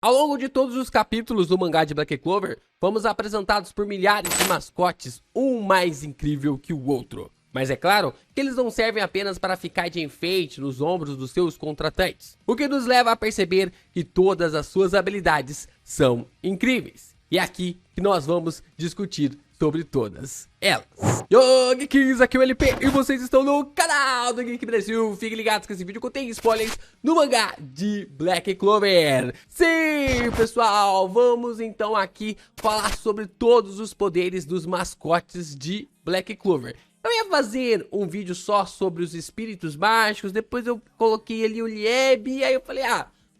Ao longo de todos os capítulos do mangá de Black Clover, fomos apresentados por milhares de mascotes, um mais incrível que o outro. Mas é claro que eles não servem apenas para ficar de enfeite nos ombros dos seus contratantes, o que nos leva a perceber que todas as suas habilidades são incríveis. E é aqui que nós vamos discutir sobre todas elas. Yo, Geeks, aqui é o LP e vocês estão no canal do Geek Brasil. Fiquem ligados que esse vídeo contém spoilers do mangá de Black Clover. Sim, pessoal, vamos então aqui falar sobre todos os poderes dos mascotes de Black Clover. Eu ia fazer um vídeo só sobre os espíritos mágicos, depois eu coloquei ali o Lieb, e aí eu falei,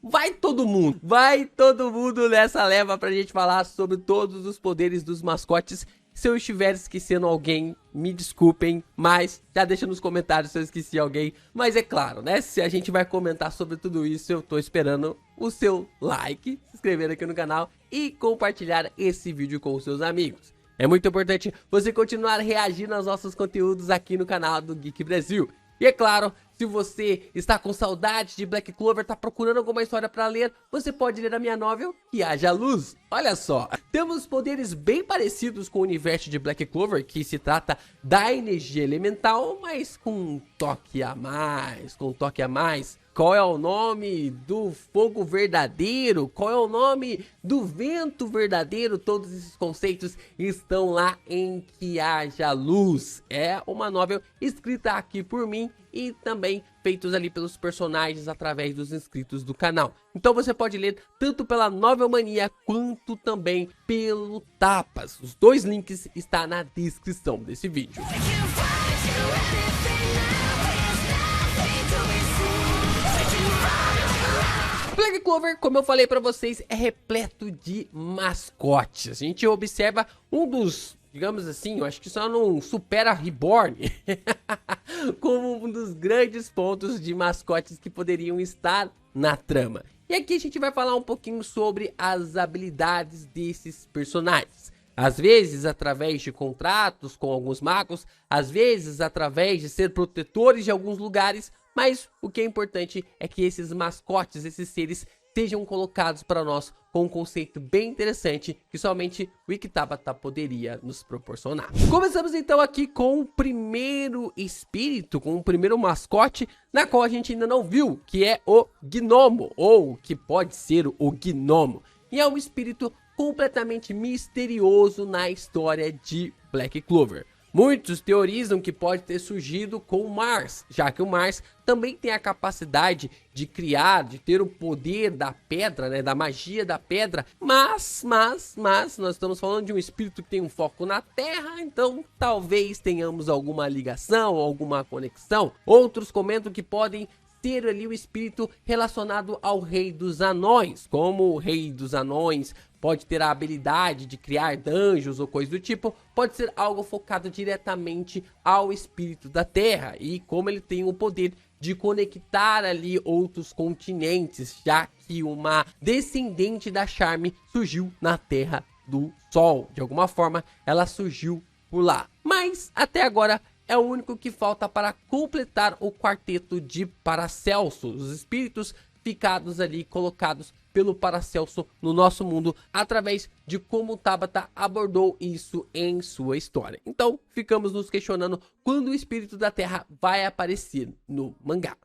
vai todo mundo nessa leva pra gente falar sobre todos os poderes dos mascotes. Se eu estiver esquecendo alguém, me desculpem, mas já deixa nos comentários se eu esqueci alguém. Mas é claro, né, se a gente vai comentar sobre tudo isso, eu tô esperando o seu like, se inscrever aqui no canal e compartilhar esse vídeo com os seus amigos. É muito importante você continuar reagindo aos nossos conteúdos aqui no canal do Geek Brasil. E é claro, se você está com saudade de Black Clover, está procurando alguma história para ler, você pode ler a minha novel, Que Haja Luz. Olha só, temos poderes bem parecidos com o universo de Black Clover, que se trata da energia elemental, mas com um toque a mais, Qual é o nome do fogo verdadeiro? Qual é o nome do vento verdadeiro? Todos esses conceitos estão lá em Que Haja Luz. É uma novel escrita aqui por mim e também feitos ali pelos personagens através dos inscritos do canal. Então você pode ler tanto pela Novel Mania quanto também pelo Tapas. Os dois links estão na descrição desse vídeo. Black Clover, como eu falei pra vocês, é repleto de mascotes. A gente observa um dos, digamos assim, eu acho que só não supera Reborn, como um dos grandes pontos de mascotes que poderiam estar na trama. E aqui a gente vai falar um pouquinho sobre as habilidades desses personagens. Às vezes através de contratos com alguns magos, às vezes através de ser protetores de alguns lugares, mas o que é importante é que esses mascotes, esses seres, sejam colocados para nós com um conceito bem interessante que somente o Tabata poderia nos proporcionar. Começamos então aqui com o primeiro espírito, com o primeiro mascote, na qual a gente ainda não viu, que é o Gnomo, ou que pode ser o Gnomo. E é um espírito completamente misterioso na história de Black Clover. Muitos teorizam que pode ter surgido com o Mars, já que o Mars também tem a capacidade de criar, de ter o poder da pedra, né, da magia da pedra, mas nós estamos falando de um espírito que tem um foco na Terra, então talvez tenhamos alguma ligação, alguma conexão. Outros comentam que podem ter ali o espírito relacionado ao Rei dos Anões, como o Rei dos Anões pode ter a habilidade de criar dungeons ou coisa do tipo, pode ser algo focado diretamente ao espírito da Terra, e como ele tem o poder de conectar ali outros continentes, já que uma descendente da Charme surgiu na Terra do Sol, de alguma forma ela surgiu por lá, mas até agora é o único que falta para completar o quarteto de Paracelso, os espíritos ficados ali, colocados pelo Paracelso no nosso mundo, através de como o Tabata abordou isso em sua história. Então, ficamos nos questionando quando o espírito da Terra vai aparecer no mangá.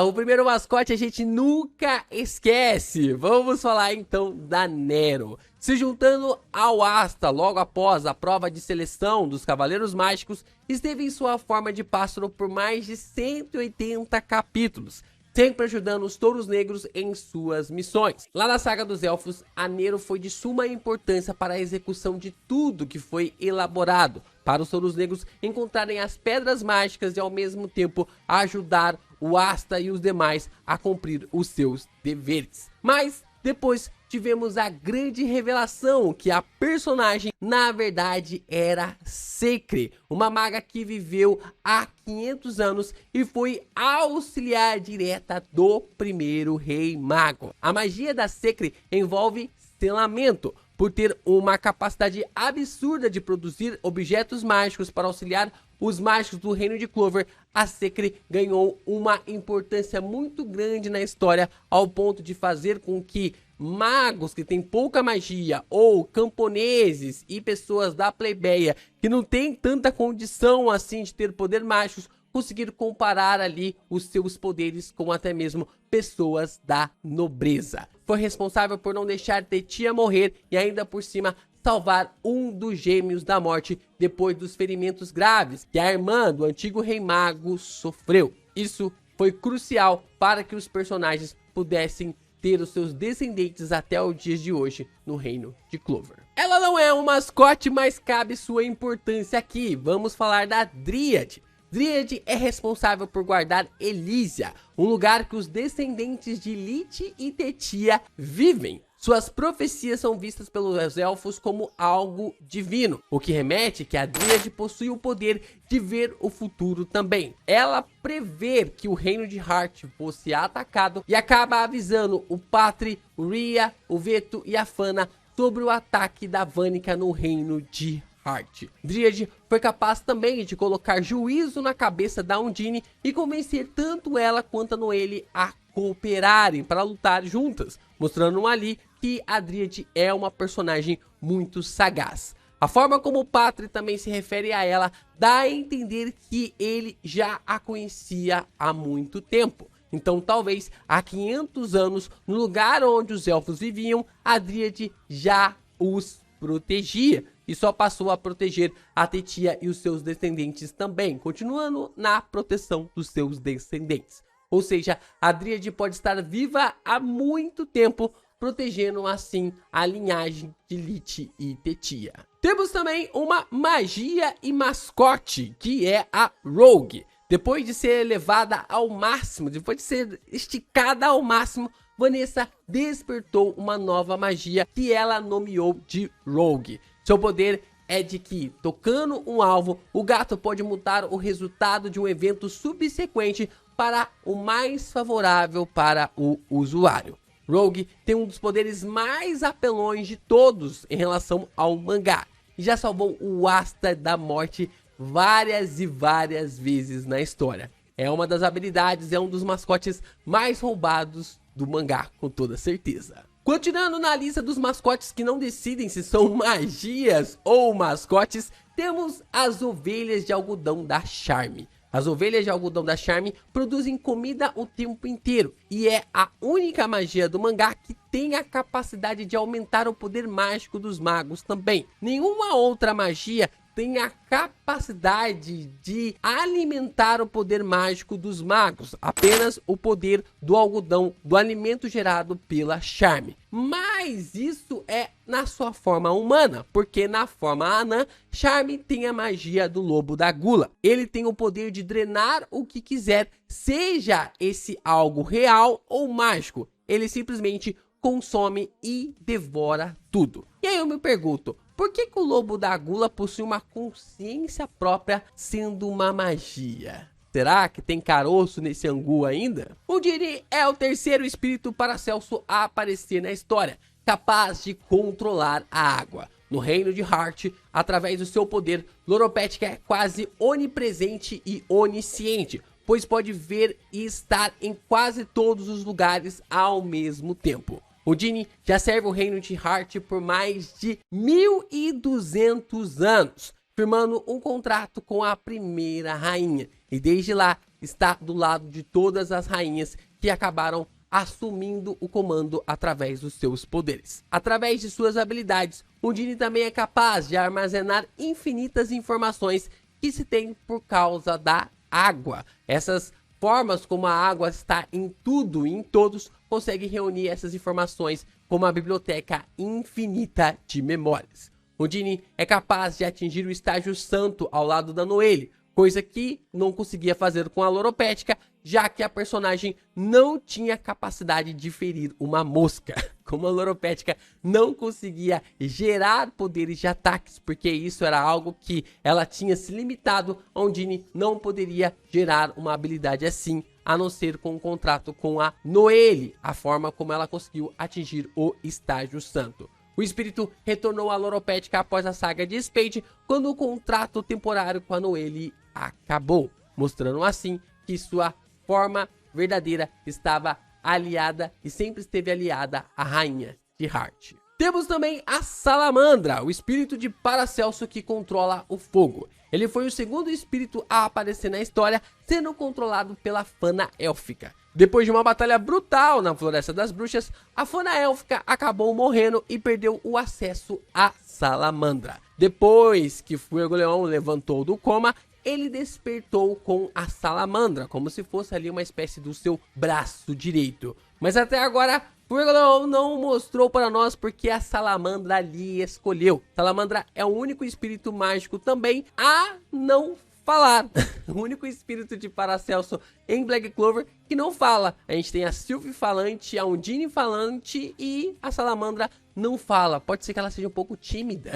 O primeiro mascote a gente nunca esquece. Vamos falar então da Nero. Se juntando ao Asta logo após a prova de seleção dos Cavaleiros Mágicos, esteve em sua forma de pássaro por mais de 180 capítulos. Sempre ajudando os Touros Negros em suas missões. Lá na saga dos Elfos, a Nero foi de suma importância para a execução de tudo que foi elaborado, para os Touros Negros encontrarem as pedras mágicas e ao mesmo tempo ajudar o Asta e os demais a cumprir os seus deveres. Mas depois tivemos a grande revelação que a personagem na verdade era Secre, uma maga que viveu há 500 anos e foi auxiliar direta do primeiro rei mago. A magia da Secre envolve selamento, por ter uma capacidade absurda de produzir objetos mágicos para auxiliar os mágicos do reino de Clover, a Secre ganhou uma importância muito grande na história, ao ponto de fazer com que magos que têm pouca magia, ou camponeses e pessoas da plebeia que não têm tanta condição assim de ter poder mágicos, conseguiram comparar ali os seus poderes com até mesmo pessoas da nobreza. Foi responsável por não deixar Tetia morrer e ainda por cima salvar um dos gêmeos da morte depois dos ferimentos graves que a irmã do antigo rei mago sofreu. Isso foi crucial para que os personagens pudessem ter os seus descendentes até os dias de hoje no reino de Clover. Ela não é um mascote, mas cabe sua importância aqui. Vamos falar da Dryad. Dryad é responsável por guardar Elysia, um lugar que os descendentes de Lith e Tetia vivem. Suas profecias são vistas pelos elfos como algo divino, o que remete que a Dryad possui o poder de ver o futuro também. Ela prevê que o reino de Heart fosse atacado e acaba avisando o Patri, o Rhea, o Veto e a Fana sobre o ataque da Vanyka no reino de Heart. Dryad foi capaz também de colocar juízo na cabeça da Undine e convencer tanto ela quanto a Noelle a cooperarem para lutar juntas, mostrando ali que a Dryad é uma personagem muito sagaz. A forma como o Patri também se refere a ela dá a entender que ele já a conhecia há muito tempo. Então talvez há 500 anos, no lugar onde os elfos viviam, a Dryad já os protegia e só passou a proteger a Tetia e os seus descendentes também, continuando na proteção dos seus descendentes. Ou seja, a Dryad pode estar viva há muito tempo, protegendo assim a linhagem de Lith e Tetia. Temos também uma magia e mascote, que é a Rogue. Depois de ser elevada ao máximo, depois de ser esticada ao máximo, Vanessa despertou uma nova magia que ela nomeou de Rogue. Seu poder é de que, tocando um alvo, o gato pode mudar o resultado de um evento subsequente para o mais favorável para o usuário. Rogue tem um dos poderes mais apelões de todos em relação ao mangá, e já salvou o Asta da morte várias e várias vezes na história. É uma das habilidades, é um dos mascotes mais roubados do mangá, com toda certeza. Continuando na lista dos mascotes que não decidem se são magias ou mascotes, temos as ovelhas de algodão da Charme. As ovelhas de algodão da Charme produzem comida o tempo inteiro e é a única magia do mangá que tem a capacidade de aumentar o poder mágico dos magos também. Nenhuma outra magia tem a capacidade de alimentar o poder mágico dos magos, apenas o poder do algodão, do alimento gerado pela Charme. Mas isso é na sua forma humana, porque na forma anã, Charme tem a magia do lobo da gula. Ele tem o poder de drenar o que quiser, seja esse algo real ou mágico. Ele simplesmente consome e devora tudo. E aí eu me pergunto, por que o lobo da gula possui uma consciência própria sendo uma magia? Será que tem caroço nesse angu ainda? Undine é o terceiro espírito Paracelso a aparecer na história, capaz de controlar a água. No reino de Heart, através do seu poder, Loropetka é quase onipresente e onisciente, pois pode ver e estar em quase todos os lugares ao mesmo tempo. Undine já serve o reino de Heart por mais de 1200 anos, firmando um contrato com a primeira rainha. E desde lá está do lado de todas as rainhas que acabaram assumindo o comando através dos seus poderes. Através de suas habilidades, Undine também é capaz de armazenar infinitas informações que se tem por causa da água. Essas formas como a água está em tudo e em todos, consegue reunir essas informações como uma biblioteca infinita de memórias. Undine é capaz de atingir o estágio santo ao lado da Noelle, coisa que não conseguia fazer com a Loropetka, já que a personagem não tinha capacidade de ferir uma mosca. Como a Loropetka não conseguia gerar poderes de ataques, porque isso era algo que ela tinha se limitado, a Undine não poderia gerar uma habilidade assim, a não ser com um contrato com a Noelle, a forma como ela conseguiu atingir o estágio santo. O espírito retornou a Loropetka após a saga de Spade, quando o contrato temporário com a Noelle acabou, mostrando assim que sua forma verdadeira estava aliada e sempre esteve aliada à rainha de Heart. Temos também a Salamandra, o espírito de Paracelso que controla o fogo. Ele foi o segundo espírito a aparecer na história, sendo controlado pela Fana Élfica. Depois de uma batalha brutal na Floresta das Bruxas, a Fana Élfica acabou morrendo e perdeu o acesso à Salamandra. Depois que Fuegoleon levantou do coma, ele despertou com a Salamandra, como se fosse ali uma espécie do seu braço direito. Mas até agora, Fuegoleon não mostrou para nós porque a Salamandra ali escolheu. Salamandra é o único espírito mágico também a não falar. O único espírito de Paracelso em Black Clover que não fala. A gente tem a Sylph falante, a Undine falante e a Salamandra não fala. Pode ser que ela seja um pouco tímida.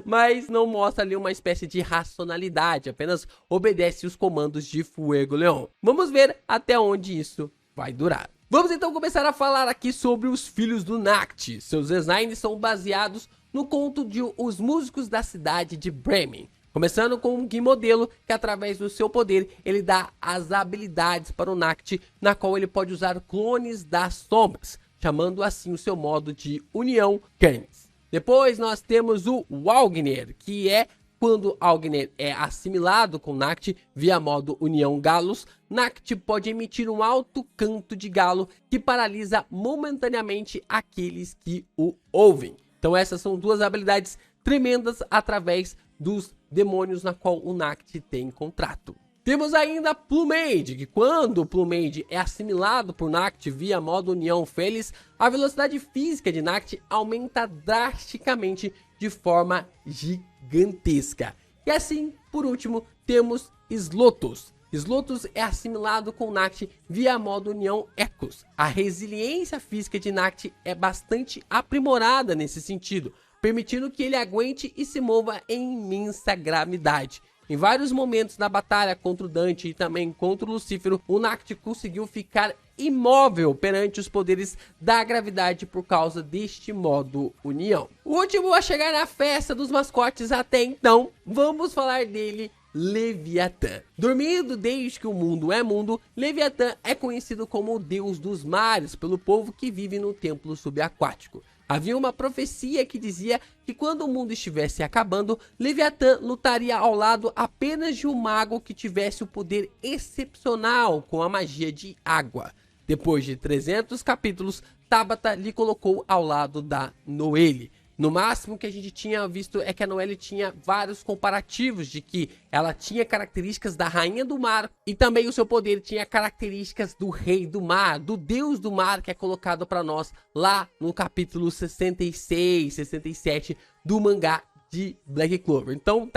Mas não mostra ali uma espécie de racionalidade, apenas obedece os comandos de Fuegoleon. Vamos ver até onde isso vai durar. Vamos então começar a falar aqui sobre os Filhos do Nacht. Seus designs são baseados no conto de Os Músicos da Cidade de Bremen. Começando com um Gui modelo, que através do seu poder, ele dá as habilidades para o Nacht, na qual ele pode usar clones das sombras, chamando assim o seu modo de União Canis. Depois nós temos o Walgner, que é quando Walgner é assimilado com Nacht via modo União Galos, Nacht pode emitir um alto canto de galo que paralisa momentaneamente aqueles que o ouvem. Então essas são duas habilidades tremendas através dos demônios na qual o Nacht tem contrato. Temos ainda Plumade, que quando o Plumade é assimilado por Nacht via modo União Feliz, a velocidade física de Nacht aumenta drasticamente de forma gigantesca. E assim, por último, temos Slotos. Slotos é assimilado com Nacht via modo União Ecos. A resiliência física de Nacht é bastante aprimorada nesse sentido, permitindo que ele aguente e se mova em imensa gravidade. Em vários momentos da batalha contra o Dante e também contra o Lucífero, o Nacht conseguiu ficar imóvel perante os poderes da gravidade por causa deste modo União. O último a chegar na festa dos mascotes até então, vamos falar dele, Leviatã. Dormindo desde que o mundo é mundo, Leviatã é conhecido como o deus dos mares pelo povo que vive no templo subaquático. Havia uma profecia que dizia que quando o mundo estivesse acabando, Leviatã lutaria ao lado apenas de um mago que tivesse o poder excepcional com a magia de água. Depois de 300 capítulos, Tabata lhe colocou ao lado da Noelle. No máximo que a gente tinha visto é que a Noelle tinha vários comparativos de que ela tinha características da Rainha do Mar e também o seu poder tinha características do Rei do Mar, do Deus do Mar, que é colocado para nós lá no capítulo 66, 67 do mangá de Black Clover. Então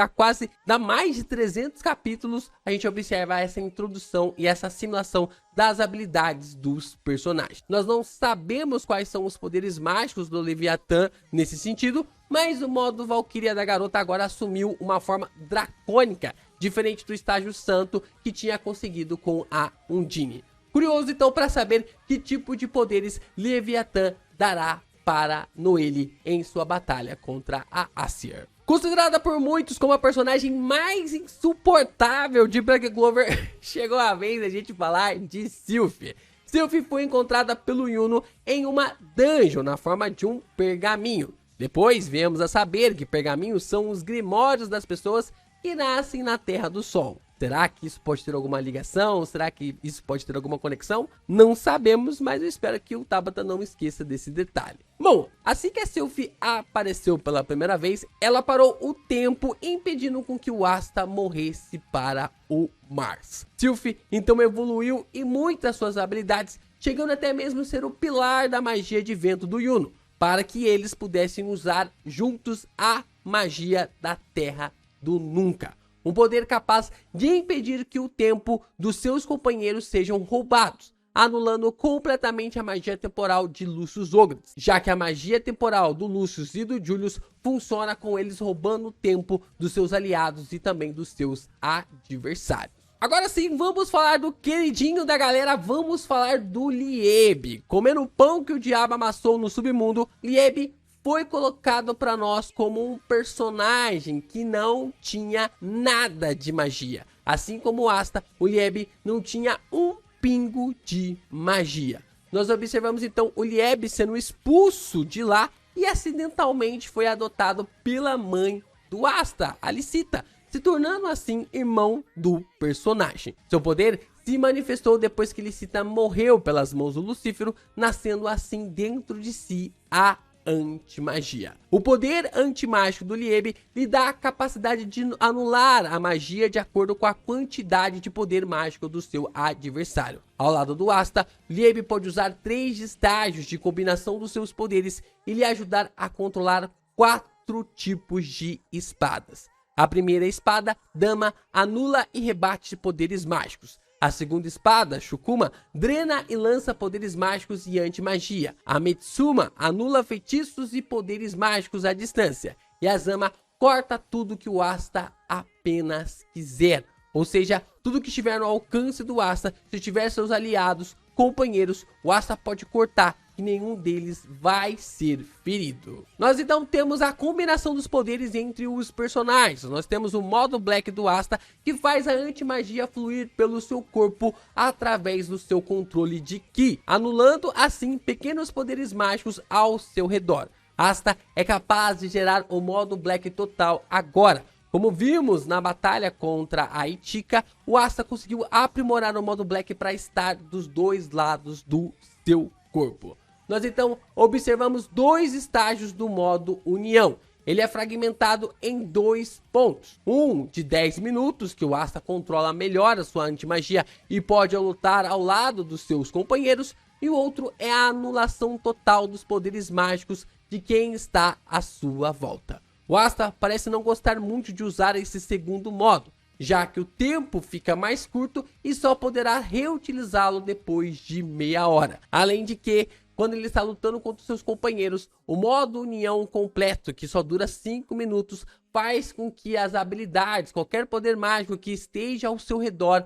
dá mais de 300 capítulos a gente observa essa introdução e essa assimilação das habilidades dos personagens. Nós não sabemos quais são os poderes mágicos do Leviatã nesse sentido, mas o modo Valkyria da garota agora assumiu uma forma dracônica, diferente do estágio santo que tinha conseguido com a Undine. Curioso então para saber que tipo de poderes Leviatã dará para Noelle em sua batalha contra a Aesir. Considerada por muitos como a personagem mais insuportável de Black Clover, chegou a vez da gente falar de Sylph. Sylph foi encontrada pelo Yuno em uma dungeon na forma de um pergaminho. Depois viemos a saber que pergaminhos são os grimórios das pessoas que nascem na Terra do Sol. Será que isso pode ter alguma ligação? Será que isso pode ter alguma conexão? Não sabemos, mas eu espero que o Tabata não esqueça desse detalhe. Bom, assim que a Sylph apareceu pela primeira vez, ela parou o tempo, impedindo com que o Asta morresse para o Mars. Sylph então evoluiu em muitas suas habilidades, chegando até mesmo a ser o pilar da magia de vento do Yuno, para que eles pudessem usar juntos a magia da Terra do Nunca. Um poder capaz de impedir que o tempo dos seus companheiros sejam roubados, anulando completamente a magia temporal de Lucius Ogres, já que a magia temporal do Lucius e do Julius funciona com eles roubando o tempo dos seus aliados e também dos seus adversários. Agora sim, vamos falar do queridinho da galera, vamos falar do Liebe. Comendo o pão que o diabo amassou no submundo, Liebe foi colocado para nós como um personagem que não tinha nada de magia. Assim como o Asta, o Lieb não tinha um pingo de magia. Nós observamos então o Lieb sendo expulso de lá e acidentalmente foi adotado pela mãe do Asta, a Licita, se tornando assim irmão do personagem. Seu poder se manifestou depois que Licita morreu pelas mãos do Lucífero, nascendo assim dentro de si a antimagia. O poder antimágico do Lieb lhe dá a capacidade de anular a magia de acordo com a quantidade de poder mágico do seu adversário. Ao lado do Asta, Lieb pode usar 3 estágios de combinação dos seus poderes e lhe ajudar a controlar 4 tipos de espadas. A primeira espada, Dama, anula e rebate poderes mágicos. A segunda espada, Shukuma, drena e lança poderes mágicos e anti-magia. A Metsuma anula feitiços e poderes mágicos à distância. E a Zama corta tudo que o Asta apenas quiser. Ou seja, tudo que estiver no alcance do Asta, se tiver seus aliados, companheiros, o Asta pode cortar e nenhum deles vai ser ferido. Nós então temos a combinação dos poderes entre os personagens. Nós temos o modo Black do Asta, que faz a antimagia fluir pelo seu corpo através do seu controle de Ki, anulando assim pequenos poderes mágicos ao seu redor. Asta é capaz de gerar o modo Black total agora. Como vimos na batalha contra a Itika, o Asta conseguiu aprimorar o modo Black para estar dos dois lados do seu corpo. Nós então observamos 2 estágios do modo União. Ele é fragmentado em 2 pontos. Um de 10 minutos, que o Asta controla melhor a sua antimagia e pode lutar ao lado dos seus companheiros. E o outro é a anulação total dos poderes mágicos de quem está à sua volta. O Asta parece não gostar muito de usar esse segundo modo, já que o tempo fica mais curto e só poderá reutilizá-lo depois de meia hora. Além de que, quando ele está lutando contra os seus companheiros, o modo União completo, que só dura 5 minutos, faz com que as habilidades, qualquer poder mágico que esteja ao seu redor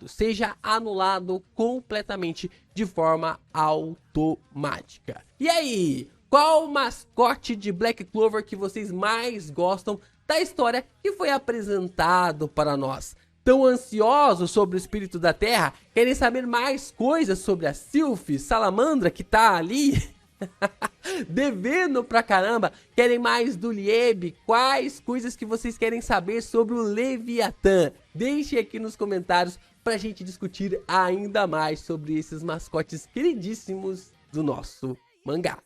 seja anulado completamente de forma automática. E aí, qual o mascote de Black Clover que vocês mais gostam da história que foi apresentado para nós? Tão ansiosos sobre o espírito da terra? Querem saber mais coisas sobre a Sylph, salamandra que tá ali? Devendo pra caramba? Querem mais do Lieb? Quais coisas que vocês querem saber sobre o Leviatã? Deixe aqui nos comentários pra gente discutir ainda mais sobre esses mascotes queridíssimos do nosso mangá.